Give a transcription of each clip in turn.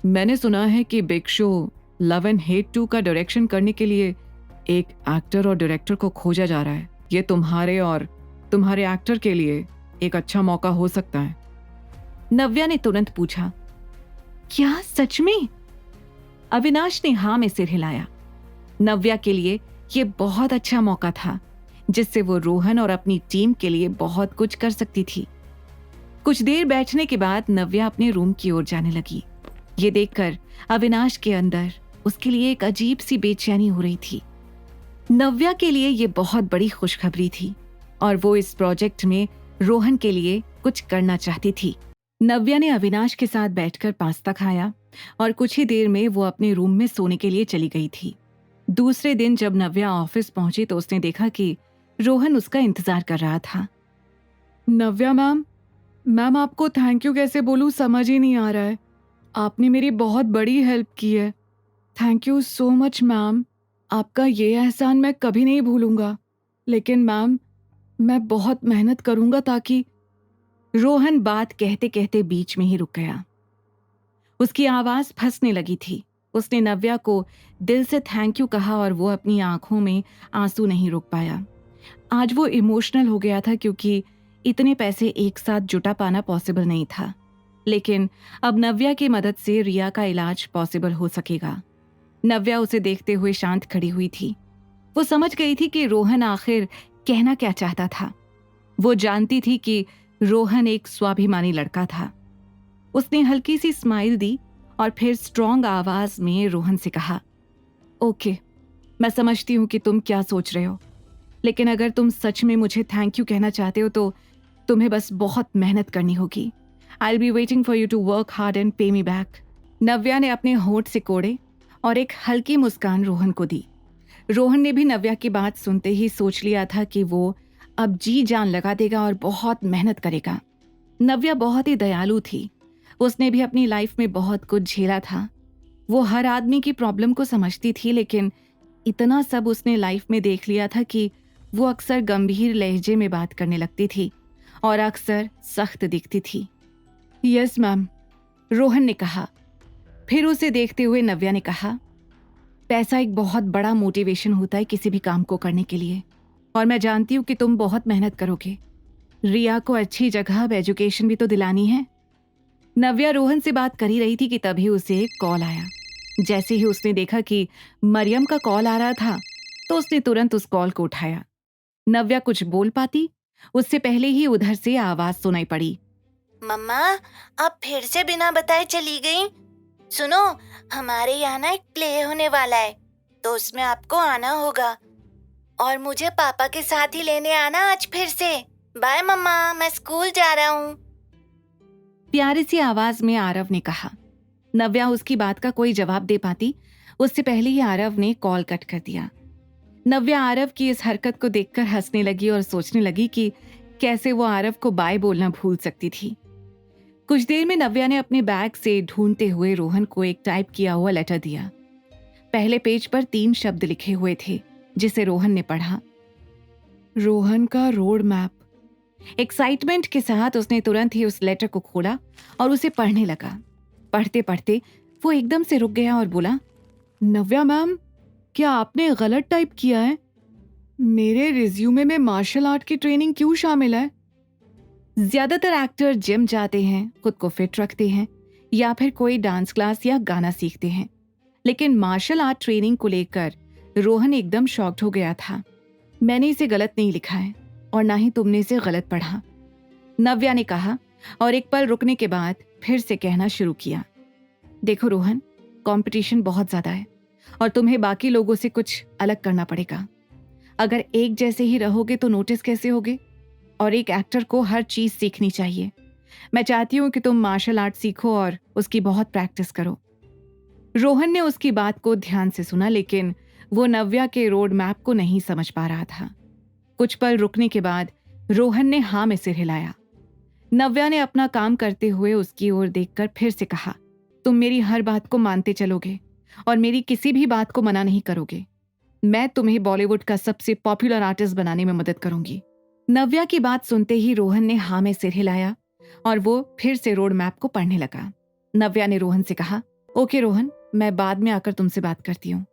मैंने सुना है कि big show love and hate 2 का डायरेक्शन करने के लिए एक एक्टर और डायरेक्टर को खोजा जा रहा है। ये तुम्हारे और तुम्हारे एक्टर के लिए एक अच्छा मौका हो सकता है। नव्या ने तुरंत पूछा, क्या सच में? अविनाश ने हाँ में सिर हिलाया। नव्या के लिए ये बहुत अच्छा मौका था जिससे वो रोहन और अपनी टीम के लिए बहुत कुछ कर सकती थी। कुछ देर बैठने के बाद नव्या अपने रूम की ओर जाने लगी। ये देखकर अविनाश के अंदर उसके लिए एक अजीब सी बेचैनी हो रही थी। नव्या के लिए ये बहुत बड़ी खुशखबरी थी और वो इस प्रोजेक्ट में रोहन के लिए कुछ करना चाहती थी। नव्या ने अविनाश के साथ बैठकर पास्ता खाया और कुछ ही देर में वो अपने रूम में सोने के लिए चली गई थी। दूसरे दिन जब नव्या ऑफिस पहुंची तो उसने देखा कि रोहन उसका इंतजार कर रहा था। नव्या मैम आपको थैंक यू कैसे बोलूं समझ ही नहीं आ रहा है। आपने मेरी बहुत बड़ी हेल्प की है। Thank you so much ma'am. आपका ये एहसान मैं कभी नहीं भूलूंगा। लेकिन मैम मैं बहुत मेहनत करूंगा ताकि। रोहन बात कहते कहते बीच में ही रुक गया। उसकी आवाज फंसने लगी थी। उसने नव्या को दिल से थैंक यू कहा और वो अपनी आंखों में आंसू नहीं रोक पाया। आज वो इमोशनल हो गया था क्योंकि इतने पैसे एक साथ जुटा पाना पॉसिबल नहीं था। लेकिन अब नव्या की मदद से रिया का इलाज पॉसिबल हो सकेगा। नव्या उसे देखते हुए शांत खड़ी हुई थी। वो समझ गई थी कि रोहन आखिर कहना क्या चाहता था। वो जानती थी कि रोहन एक स्वाभिमानी लड़का था। उसने हल्की सी स्माइल दी और फिर स्ट्रॉन्ग आवाज में रोहन से कहा, ओके, मैं समझती हूं कि तुम क्या सोच रहे हो, लेकिन अगर तुम सच में मुझे थैंक यू कहना चाहते हो तो तुम्हें बस बहुत मेहनत करनी होगी। I will be waiting for you to work hard and pay me back. नव्या ने अपने होंठ सिकोड़े और एक हल्की मुस्कान रोहन को दी। रोहन ने भी नव्या की बात सुनते ही सोच लिया था कि वो अब जी जान लगा देगा और बहुत मेहनत करेगा। नव्या बहुत ही दयालु थी। उसने भी अपनी लाइफ में बहुत कुछ झेला था। वो हर आदमी की प्रॉब्लम को समझती थी, लेकिन इतना सब उसने लाइफ में देख लिया था कि वो अक्सर गंभीर लहजे में बात करने लगती थी और अक्सर सख्त दिखती थी। यस मैम, रोहन ने कहा। फिर उसे देखते हुए नव्या ने कहा, पैसा एक बहुत बड़ा मोटिवेशन होता है किसी भी काम को करने के लिए, और मैं जानती हूँ कि तुम बहुत मेहनत करोगे। रिया को अच्छी जगह अब एजुकेशन भी तो दिलानी है। नव्या रोहन से बात कर ही रही थी कि तभी उसे एक कॉल आया। जैसे ही उसने देखा कि मरियम का कॉल आ रहा था तो उसने तुरंत उस कॉल को उठाया। नव्या कुछ बोल पाती उससे पहले ही उधर से आवाज सुनाई पड़ी, मम्मा, आप फिर से बिना बताए चली गई। सुनो, हमारे यहाँ ना एक प्ले होने वाला है, तो उसमें आपको आना होगा और मुझे पापा के साथ ही लेने आना आज फिर से। बाय मम्मा, मैं स्कूल जा रहा हूँ। प्यारी सी आवाज में आरव ने कहा। नव्या उसकी बात का कोई जवाब दे पाती उससे पहले ही आरव ने कॉल कट कर दिया। नव्या आरव की इस हरकत को देखकर हंसने लगी और सोचने लगी कि कैसे वो आरव को बाय बोलना भूल सकती थी। कुछ देर में नव्या ने अपने बैग से ढूंढते हुए रोहन को एक टाइप किया हुआ लेटर दिया। पहले पेज पर 3 शब्द लिखे हुए थे जिसे रोहन ने पढ़ा, रोहन का रोड मैप। एक्साइटमेंट के साथ उसने तुरंत ही उस लेटर को खोला और उसे पढ़ने लगा। पढ़ते पढ़ते वो एकदम से रुक गया और बोला, नव्या मैम, क्या आपने गलत टाइप किया है? मेरे रिज्यूमे में मार्शल आर्ट की ट्रेनिंग क्यों शामिल है? ज्यादातर एक्टर जिम जाते हैं, खुद को फिट रखते हैं या फिर कोई डांस क्लास या गाना सीखते हैं, लेकिन मार्शल आर्ट ट्रेनिंग को लेकर रोहन एकदम शॉक्ड हो गया था। मैंने इसे गलत नहीं लिखा है और ना ही तुमने इसे गलत पढ़ा, नव्या ने कहा और एक पल रुकने के बाद फिर से कहना शुरू किया। देखो रोहन, कंपटीशन बहुत ज्यादा है और तुम्हें बाकी लोगों से कुछ अलग करना पड़ेगा। अगर एक जैसे ही रहोगे तो नोटिस कैसे होगे? और एक एक्टर को हर चीज सीखनी चाहिए। मैं चाहती हूँ कि तुम मार्शल आर्ट सीखो और उसकी बहुत प्रैक्टिस करो। रोहन ने उसकी बात को ध्यान से सुना, लेकिन वो नव्या के रोड मैप को नहीं समझ पा रहा था। कुछ पल रुकने के बाद रोहन ने हाँ में सिर हिलाया। नव्या ने अपना काम करते हुए उसकी ओर देखकर फिर से कहा, तुम मेरी हर बात को मानते चलोगे और मेरी किसी भी बात को मना नहीं करोगे। मैं तुम्हें बॉलीवुड का सबसे पॉपुलर आर्टिस्ट बनाने में मदद करूंगी। नव्या की बात सुनते ही रोहन ने हाँ में सिर हिलाया और वो फिर से रोड मैप को पढ़ने लगा। नव्या ने रोहन से कहा, ओके रोहन, मैं बाद में आकर तुमसे बात करती हूँ।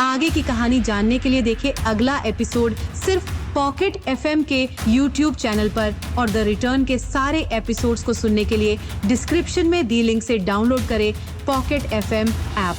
आगे की कहानी जानने के लिए देखिए अगला एपिसोड सिर्फ पॉकेट एफएम के यूट्यूब चैनल पर, और द रिटर्न के सारे एपिसोड्स को सुनने के लिए डिस्क्रिप्शन में दी लिंक से डाउनलोड करें पॉकेट एफएम ऐप।